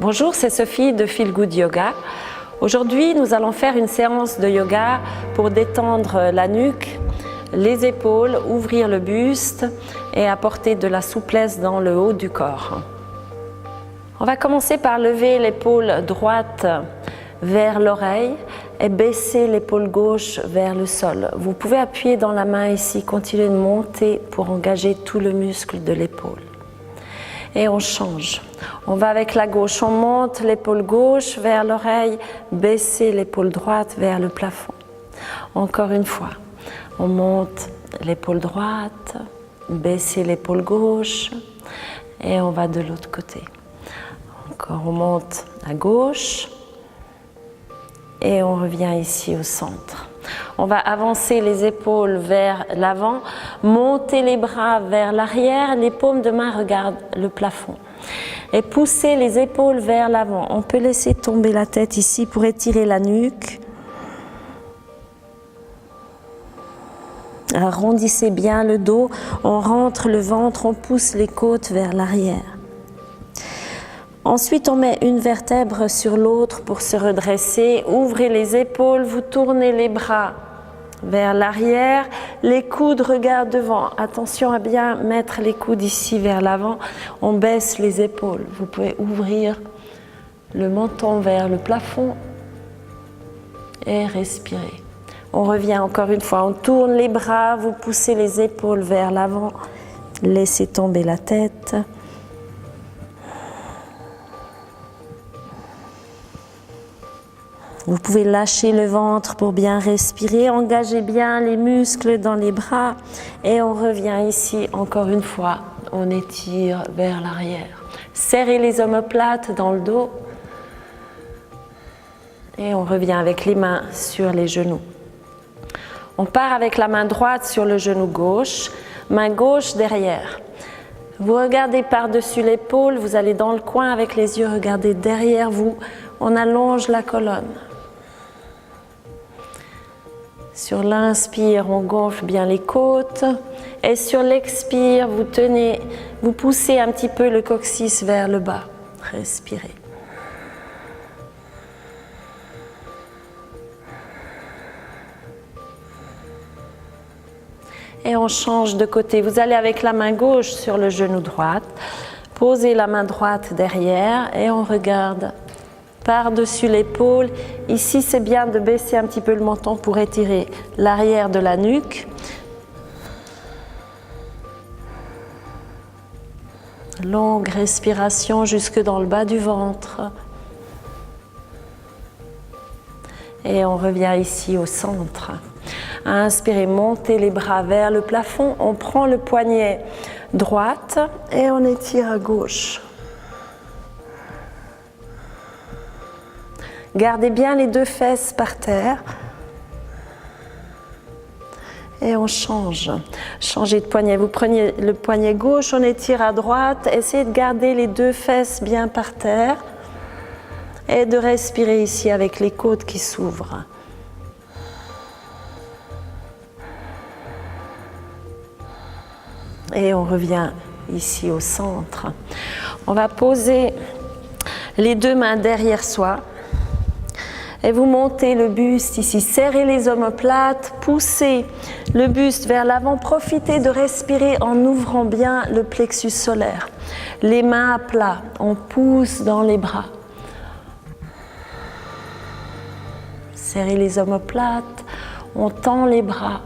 Bonjour, c'est Sophie de Feel Good Yoga. Aujourd'hui, nous allons faire une séance de yoga pour détendre la nuque, les épaules, ouvrir le buste et apporter de la souplesse dans le haut du corps. On va commencer par lever l'épaule droite vers l'oreille et baisser l'épaule gauche vers le sol. Vous pouvez appuyer dans la main ici, continuer de monter pour engager tout le muscle de l'épaule. Et on change. On va avec la gauche, on monte l'épaule gauche vers l'oreille, baisser l'épaule droite vers le plafond. Encore une fois, on monte l'épaule droite, baisser l'épaule gauche et on va de l'autre côté. Encore, on monte à gauche et on revient ici au centre. On va avancer les épaules vers l'avant, monter les bras vers l'arrière, les paumes de main regardent le plafond. Et pousser les épaules vers l'avant. On peut laisser tomber la tête ici pour étirer la nuque. Arrondissez bien le dos, on rentre le ventre, on pousse les côtes vers l'arrière. Ensuite, on met une vertèbre sur l'autre pour se redresser. Ouvrez les épaules, vous tournez les bras vers l'arrière. Les coudes regardent devant. Attention à bien mettre les coudes ici vers l'avant. On baisse les épaules. Vous pouvez ouvrir le menton vers le plafond et respirer. On revient encore une fois. On tourne les bras, vous poussez les épaules vers l'avant. Laissez tomber la tête. Vous pouvez lâcher le ventre pour bien respirer, engagez bien les muscles dans les bras et on revient ici encore une fois, on étire vers l'arrière. Serrez les omoplates dans le dos et on revient avec les mains sur les genoux. On part avec la main droite sur le genou gauche, main gauche derrière. Vous regardez par-dessus l'épaule, vous allez dans le coin avec les yeux, regardez derrière vous, on allonge la colonne. Sur l'inspire, on gonfle bien les côtes et sur l'expire, vous poussez un petit peu le coccyx vers le bas. Respirez. Et on change de côté. Vous allez avec la main gauche sur le genou droit, posez la main droite derrière et on regarde par-dessus l'épaule. Ici, c'est bien de baisser un petit peu le menton pour étirer l'arrière de la nuque. Longue respiration jusque dans le bas du ventre. Et on revient ici au centre. Inspirez, montez les bras vers le plafond. On prend le poignet droite et on étire à gauche. Gardez bien les deux fesses par terre. Et on change. Changez de poignet. Vous prenez le poignet gauche, on étire à droite. Essayez de garder les deux fesses bien par terre. Et de respirer ici avec les côtes qui s'ouvrent. Et on revient ici au centre. On va poser les deux mains derrière soi. Et vous montez le buste ici, serrez les omoplates, poussez le buste vers l'avant, profitez de respirer en ouvrant bien le plexus solaire. Les mains à plat, on pousse dans les bras. Serrez les omoplates, on tend les bras.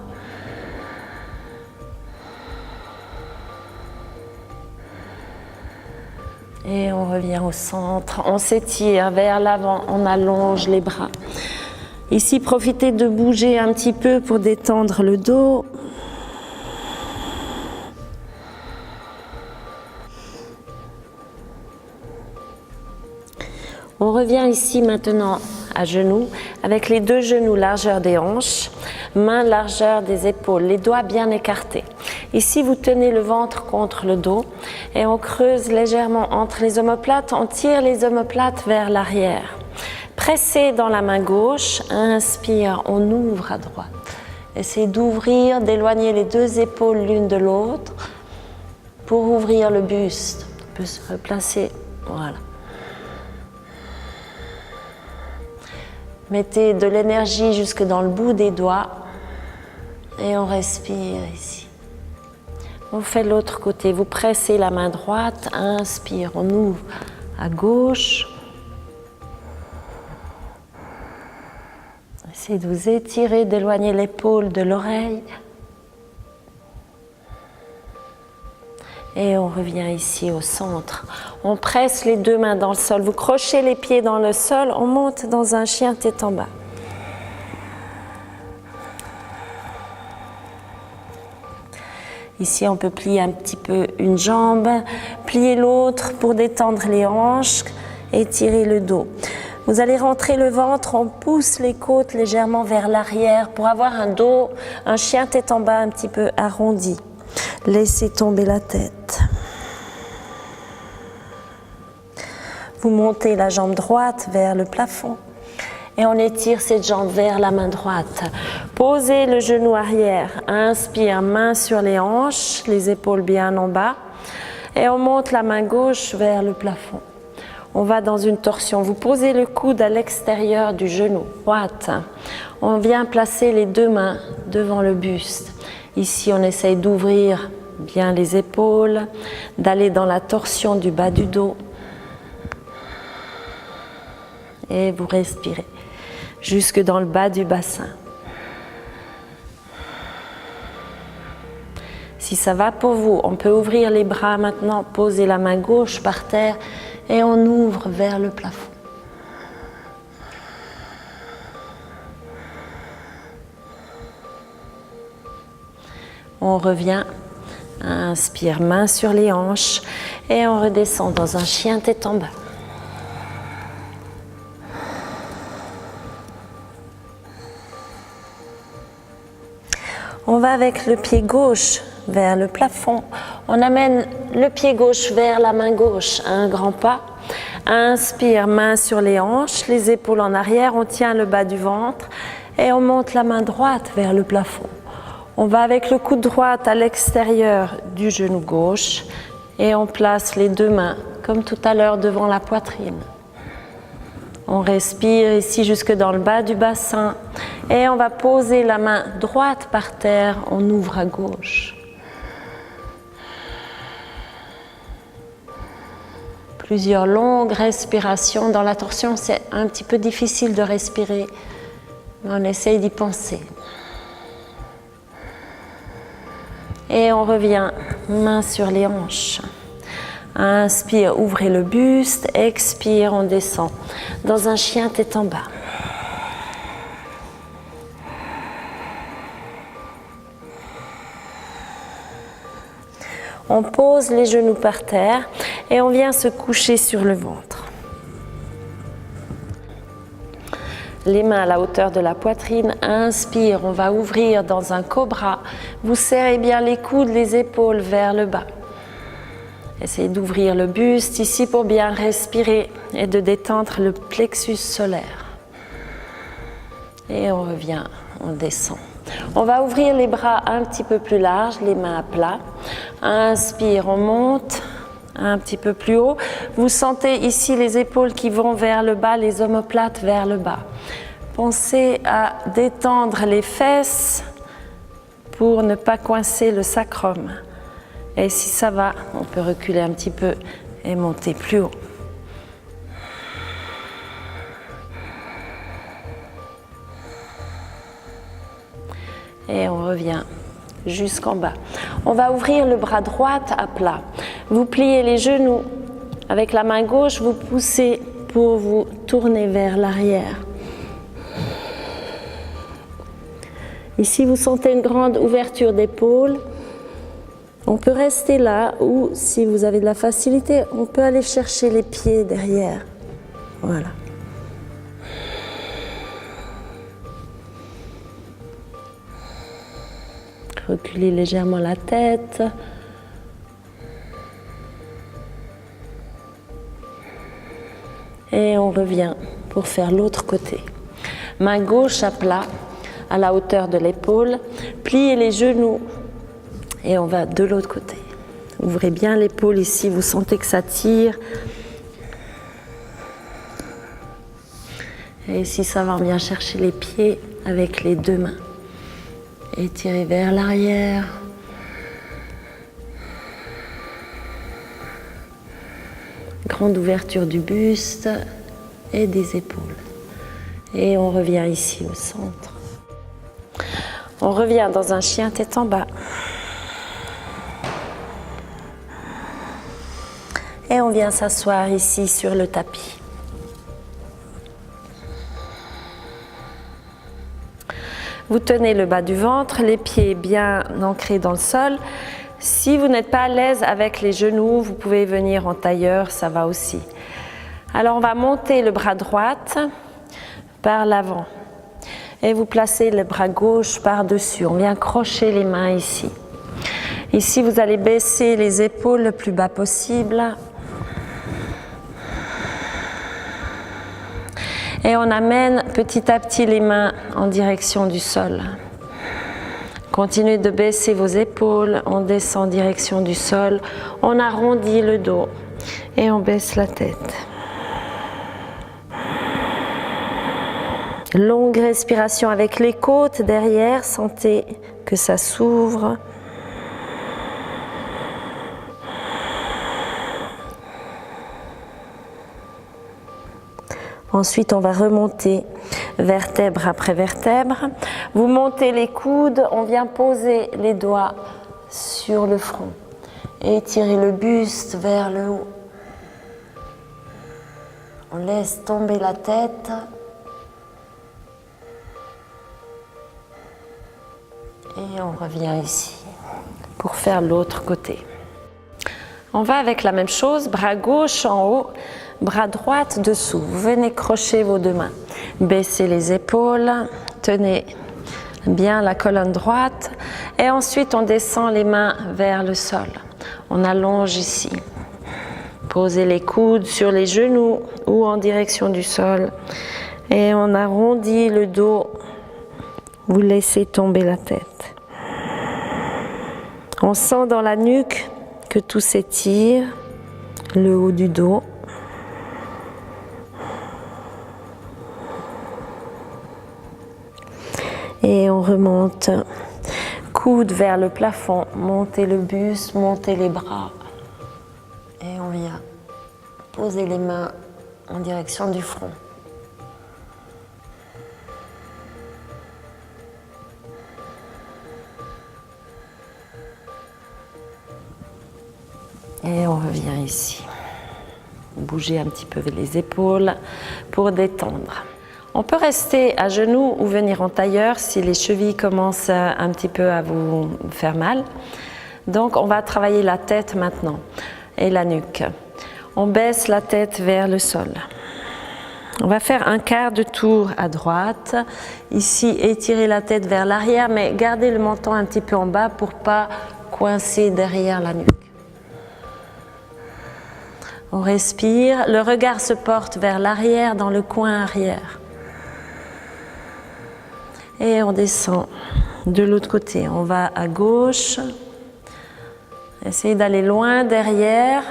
Et on revient au centre, on s'étire vers l'avant, on allonge les bras. Ici, profitez de bouger un petit peu pour détendre le dos. On revient ici maintenant à genoux, avec les deux genoux largeur des hanches, mains largeur des épaules, les doigts bien écartés. Ici, vous tenez le ventre contre le dos et on creuse légèrement entre les omoplates, on tire les omoplates vers l'arrière. Pressez dans la main gauche, inspire, on ouvre à droite. Essayez d'ouvrir, d'éloigner les deux épaules l'une de l'autre pour ouvrir le buste. On peut se replacer, voilà. Mettez de l'énergie jusque dans le bout des doigts et on respire ici. On fait l'autre côté, vous pressez la main droite, inspire, on ouvre à gauche. Essayez de vous étirer, d'éloigner l'épaule de l'oreille. Et on revient ici au centre. On presse les deux mains dans le sol. Vous crochez les pieds dans le sol. On monte dans un chien tête en bas. Ici, on peut plier un petit peu une jambe, plier l'autre pour détendre les hanches et tirer le dos. Vous allez rentrer le ventre, on pousse les côtes légèrement vers l'arrière pour avoir un dos, un chien tête en bas un petit peu arrondi. Laissez tomber la tête. Vous montez la jambe droite vers le plafond et on étire cette jambe vers la main droite. Posez le genou arrière. Inspire, main sur les hanches, les épaules bien en bas. Et on monte la main gauche vers le plafond. On va dans une torsion. Vous posez le coude à l'extérieur du genou, droite. On vient placer les deux mains devant le buste. Ici, on essaye d'ouvrir bien les épaules, d'aller dans la torsion du bas du dos. Et vous respirez jusque dans le bas du bassin. Si ça va pour vous, on peut ouvrir les bras maintenant, poser la main gauche par terre et on ouvre vers le plafond. On revient, inspire, main sur les hanches et on redescend dans un chien tête en bas. On va avec le pied gauche vers le plafond. On amène le pied gauche vers la main gauche, un grand pas. Inspire, main sur les hanches, les épaules en arrière, on tient le bas du ventre et on monte la main droite vers le plafond. On va avec le coude droit à l'extérieur du genou gauche et on place les deux mains, comme tout à l'heure, devant la poitrine. On respire ici jusque dans le bas du bassin et on va poser la main droite par terre, on ouvre à gauche. Plusieurs longues respirations. Dans la torsion, c'est un petit peu difficile de respirer, mais on essaye d'y penser. Et on revient, main sur les hanches. Inspire, ouvrez le buste, expire, on descend dans un chien tête en bas. On pose les genoux par terre et on vient se coucher sur le ventre. Les mains à la hauteur de la poitrine, inspire, on va ouvrir dans un cobra. Vous serrez bien les coudes, les épaules vers le bas. Essayez d'ouvrir le buste ici pour bien respirer et de détendre le plexus solaire. Et on revient, on descend. On va ouvrir les bras un petit peu plus larges, les mains à plat. Inspire, on monte un petit peu plus haut. Vous sentez ici les épaules qui vont vers le bas, les omoplates vers le bas. Pensez à détendre les fesses pour ne pas coincer le sacrum. Et si ça va, on peut reculer un petit peu et monter plus haut. Et on revient jusqu'en bas. On va ouvrir le bras droit à plat. Vous pliez les genoux. Avec la main gauche, vous poussez pour vous tourner vers l'arrière. Ici, vous sentez une grande ouverture d'épaule. On peut rester là ou, si vous avez de la facilité, on peut aller chercher les pieds derrière. Voilà. Reculez légèrement la tête. Et on revient pour faire l'autre côté. Main gauche à plat, à la hauteur de l'épaule. Pliez les genoux et on va de l'autre côté. Ouvrez bien l'épaule ici, vous sentez que ça tire. Et ici, ça va, on vient chercher les pieds avec les deux mains. Étirez vers l'arrière. Grande ouverture du buste et des épaules. Et on revient ici au centre. On revient dans un chien tête en bas. Et on vient s'asseoir ici sur le tapis. Vous tenez le bas du ventre, les pieds bien ancrés dans le sol. Si vous n'êtes pas à l'aise avec les genoux, vous pouvez venir en tailleur, ça va aussi. Alors on va monter le bras droit par l'avant. Et vous placez le bras gauche par-dessus. On vient crocher les mains ici. Ici, vous allez baisser les épaules le plus bas possible. Et on amène petit à petit les mains en direction du sol. Continuez de baisser vos épaules, on descend en direction du sol, on arrondit le dos et on baisse la tête. Longue respiration avec les côtes derrière, sentez que ça s'ouvre. Ensuite, on va remonter vertèbre après vertèbre. Vous montez les coudes, on vient poser les doigts sur le front. Étirez le buste vers le haut. On laisse tomber la tête. Et on revient ici pour faire l'autre côté. On va avec la même chose, bras gauche en haut, bras droit dessous. Vous venez crocher vos deux mains. Baissez les épaules, tenez bien la colonne droite et ensuite on descend les mains vers le sol. On allonge ici. Posez les coudes sur les genoux ou en direction du sol et on arrondit le dos. Vous laissez tomber la tête. On sent dans la nuque que tout s'étire, le haut du dos. Et on remonte, coude vers le plafond, montez le buste, montez les bras. Et on vient poser les mains en direction du front. Et on revient ici. Bougez un petit peu les épaules pour détendre. On peut rester à genoux ou venir en tailleur si les chevilles commencent un petit peu à vous faire mal. Donc on va travailler la tête maintenant et la nuque. On baisse la tête vers le sol. On va faire un quart de tour à droite. Ici, étirez la tête vers l'arrière, mais gardez le menton un petit peu en bas pour ne pas coincer derrière la nuque. On respire, le regard se porte vers l'arrière, dans le coin arrière. Et on descend de l'autre côté. On va à gauche. Essayez d'aller loin derrière.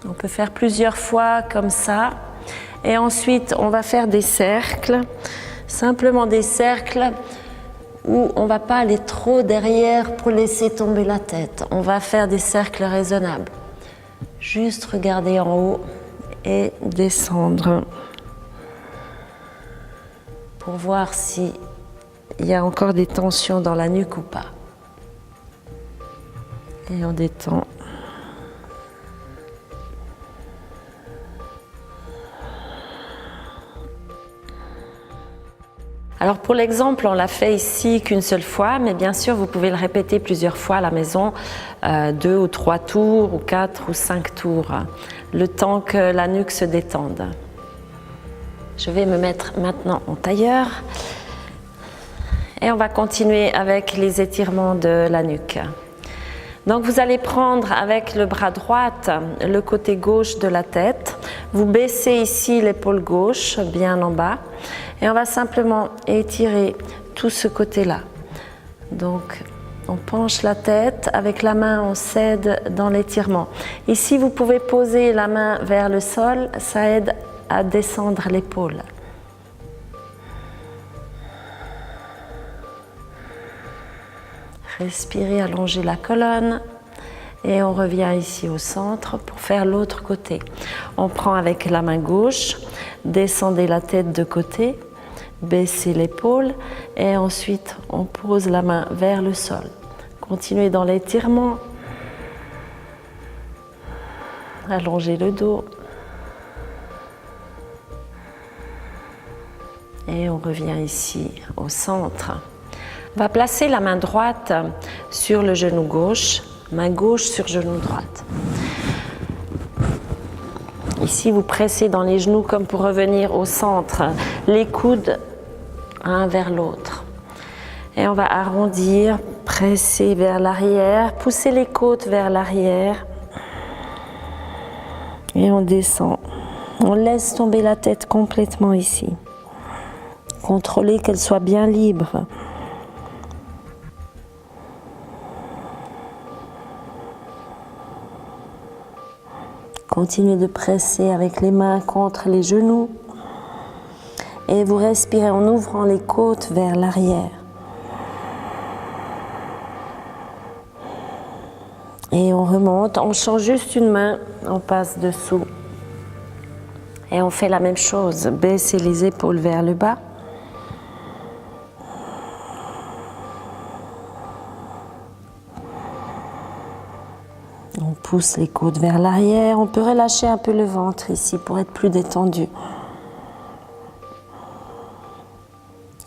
On peut faire plusieurs fois comme ça. Et ensuite, on va faire des cercles. Simplement des cercles où on ne va pas aller trop derrière pour laisser tomber la tête. On va faire des cercles raisonnables. Juste regarder en haut et descendre pour voir s'il y a encore des tensions dans la nuque ou pas. Et on détend. Alors pour l'exemple, on l'a fait ici qu'une seule fois, mais bien sûr vous pouvez le répéter plusieurs fois à la maison, 2 ou 3 tours, ou 4 ou 5 tours, le temps que la nuque se détende. Je vais me mettre maintenant en tailleur et on va continuer avec les étirements de la nuque. Donc vous allez prendre avec le bras droit le côté gauche de la tête, vous baissez ici l'épaule gauche bien en bas et on va simplement étirer tout ce côté-là. Donc On penche la tête, avec la main on s'aide dans l'étirement. Ici vous pouvez poser la main vers le sol, ça aide à descendre l'épaule. Respirez, allongez la colonne et on revient ici au centre pour faire l'autre côté. On prend avec la main gauche, descendez la tête de côté, baissez l'épaule et ensuite on pose la main vers le sol. Continuez dans l'étirement. Allongez le dos. Et on revient ici au centre. On va placer la main droite sur le genou gauche, main gauche sur genou droite. Ici, vous pressez dans les genoux comme pour revenir au centre, les coudes un vers l'autre. Et on va arrondir, presser vers l'arrière, pousser les côtes vers l'arrière. Et on descend. On laisse tomber la tête complètement ici. Contrôlez qu'elle soit bien libre. Continuez de presser avec les mains contre les genoux. Et vous respirez en ouvrant les côtes vers l'arrière. Et on remonte, on change juste une main, on passe dessous. Et on fait la même chose, baissez les épaules vers le bas. On pousse les côtes vers l'arrière, on peut relâcher un peu le ventre ici pour être plus détendu.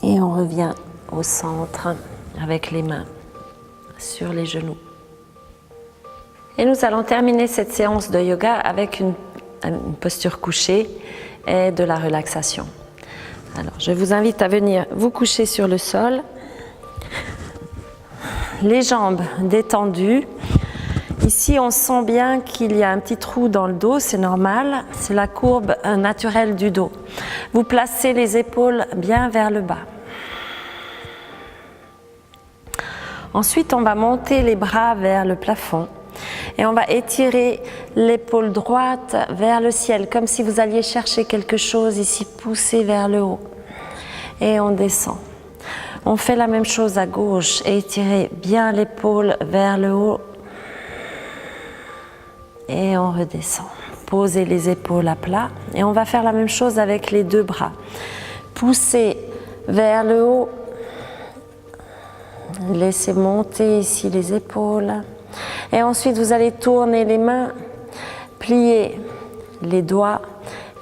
Et on revient au centre avec les mains sur les genoux. Et nous allons terminer cette séance de yoga avec une posture couchée et de la relaxation. Alors, je vous invite à venir vous coucher sur le sol, les jambes détendues. Ici, on sent bien qu'il y a un petit trou dans le dos, c'est normal, c'est la courbe naturelle du dos. Vous placez les épaules bien vers le bas. Ensuite, on va monter les bras vers le plafond et on va étirer l'épaule droite vers le ciel, comme si vous alliez chercher quelque chose ici, pousser vers le haut. Et on descend. On fait la même chose à gauche, étirez bien l'épaule vers le haut. Et on redescend. Posez les épaules à plat. Et on va faire la même chose avec les deux bras. Poussez vers le haut. Laissez monter ici les épaules. Et ensuite, vous allez tourner les mains, plier les doigts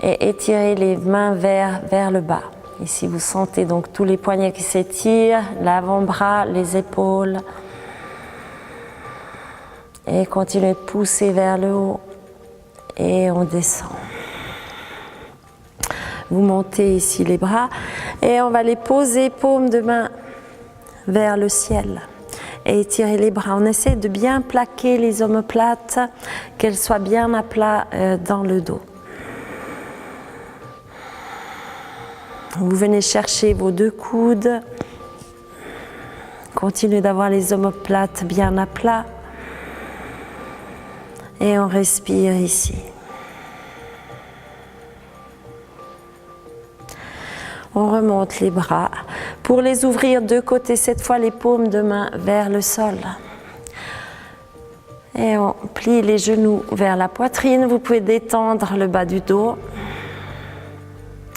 et étirer les mains vers le bas. Ici, vous sentez donc tous les poignets qui s'étirent, l'avant-bras, les épaules. Et continuez de pousser vers le haut. Et on descend. Vous montez ici les bras et on va les poser paume de main vers le ciel. Et étirez les bras. On essaie de bien plaquer les omoplates, qu'elles soient bien à plat dans le dos. Vous venez chercher vos deux coudes. Continuez d'avoir les omoplates bien à plat. Et on respire ici. On remonte les bras. Pour les ouvrir de côté, cette fois les paumes de main vers le sol. Et on plie les genoux vers la poitrine. Vous pouvez détendre le bas du dos.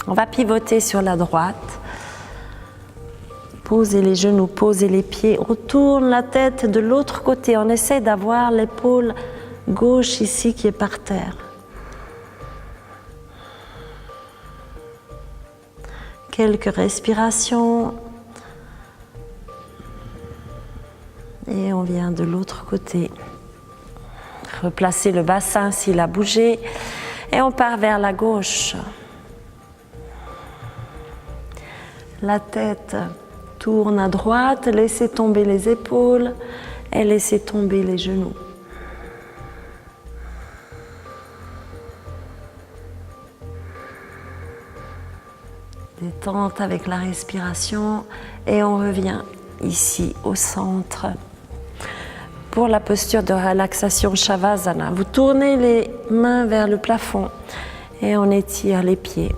On va pivoter sur la droite. Posez les genoux, posez les pieds. On tourne la tête de l'autre côté. On essaie d'avoir l'épaule gauche ici qui est par terre. Quelques respirations. Et on vient de l'autre côté. Replacez le bassin s'il a bougé. Et on part vers la gauche. La tête tourne à droite. Laissez tomber les épaules et laissez tomber les genoux. Détente avec la respiration et on revient ici au centre pour la posture de relaxation Shavasana. Vous tournez les mains vers le plafond et on étire les pieds.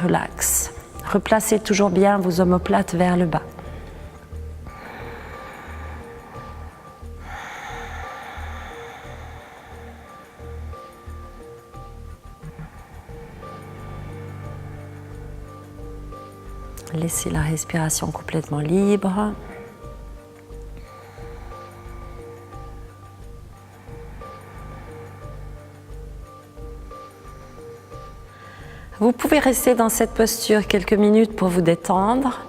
Relax. Replacez toujours bien vos omoplates vers le bas. Laissez la respiration complètement libre. Vous pouvez rester dans cette posture quelques minutes pour vous détendre.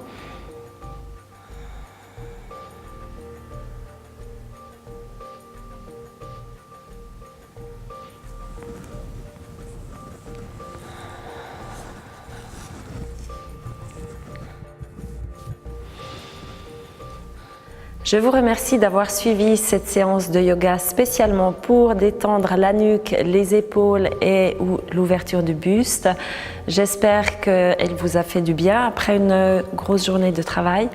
Je vous remercie d'avoir suivi cette séance de yoga spécialement pour détendre la nuque, les épaules et l'ouverture du buste. J'espère qu'elle vous a fait du bien après une grosse journée de travail.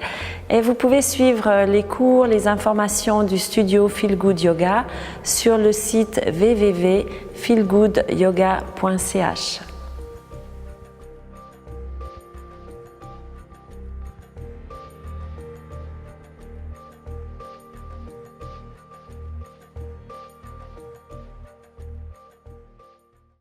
Et vous pouvez suivre les cours, les informations du studio Feel Good Yoga sur le site www.feelgoodyoga.ch.